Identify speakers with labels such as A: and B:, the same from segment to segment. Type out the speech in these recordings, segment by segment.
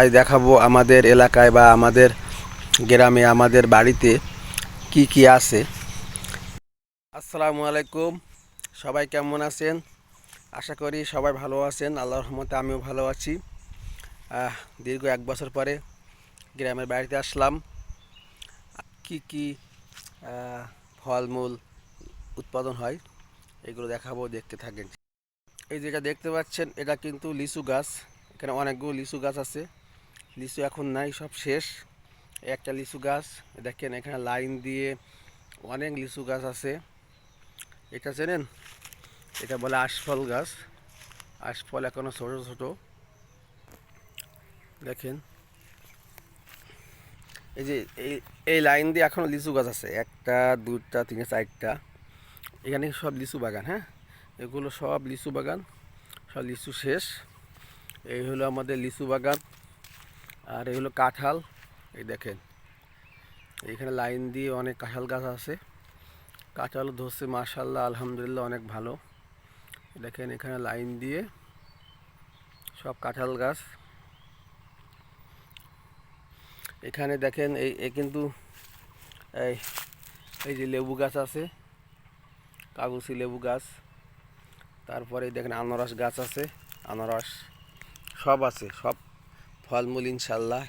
A: আজ দেখাবো আমাদের এলাকায় বা আমাদের গ্রামে আমাদের বাড়িতে কি কি আছে। আসসালামু আলাইকুম, সবাই কেমন আছেন? আশা করি সবাই ভালো আছেন। আল্লাহর রহমতে আমিও ভালো আছি। দীর্ঘ 1 বছর পরে গ্রামের বাড়িতে আসলাম। কি কি ফলমূল উৎপাদন হয় এগুলো দেখাবো, দেখতে থাকেন। এই যেটা দেখতে পাচ্ছেন এটা কিন্তু লিচু গাছ। এখানে অনেকগুলো লিচু গাছ আছে। লিচু এখন নাই, সব শেষ। একটা লিচু গাছ দেখেন, এখানে লাইন দিয়ে অনেক লিচু গাছ আছে। এটা চেনেন? এটা বলে আশফল গাছ। আশফল এখনো ছোট ছোট। দেখেন এই যে এই এই লাইন দিয়ে এখনো লিচু গাছ আছে, একটা দুটা তিনটা চারটা। এখানে সব লিচু বাগান। হ্যাঁ, এগুলো সব লিচু বাগান, সব লিচু শেষ। এই হলো আমাদের লিচু বাগান। আর এই হলো কাঁঠাল। এই দেখেন এইখানে লাইন দিয়ে অনেক কাঁঠাল গাছ আছে। কাঁঠালও ধরছে মাশাআল্লাহ, আলহামদুলিল্লাহ, অনেক ভালো। দেখেন এখানে লাইন দিয়ে সব কাঁঠাল গাছ। এখানে দেখেন এই কিন্তু এই এই যে লেবু গাছ আছে, কাগজি লেবু গাছ। তারপরে দেখেন আনারস গাছ আছে, আনারস সব আছে, সব ফলমূল ইনশাল্লাহ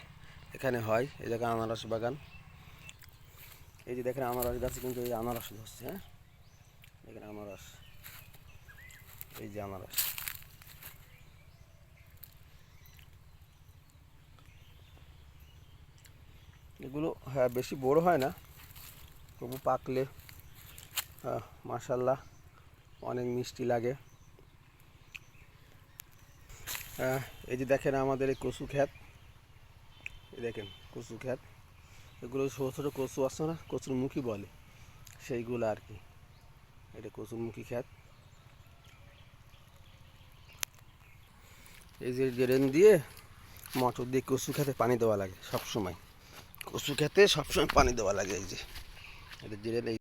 A: এখানে হয়। এই দেখেন আনারস বাগান। এই যে দেখেন আনারস গাছে কিন্তু এই আনারস ধরছে। হ্যাঁ, দেখেন আনারস, এই যে আনারস। এগুলো হ্যাঁ বেশি বড় হয় না, তবু পাকলে মাশাল্লাহ অনেক মিষ্টি লাগে। এই যে দেখেন আমাদের এই কচু ক্ষেত। এই দেখেন কচু ক্ষেত। এগুলো ছোটো ছোটো কচু আছে না, কচুর মুখী বলে, সেইগুলো আর কি। এটা কচুর মুখী ক্ষেত। এই যে ড্রেন দিয়ে মোটর দিয়ে কচু খেতে পানি দেওয়া লাগে সব সময়। কচু খেতে সবসময় পানি দেওয়া লাগে। এই যে এটা ড্রেন।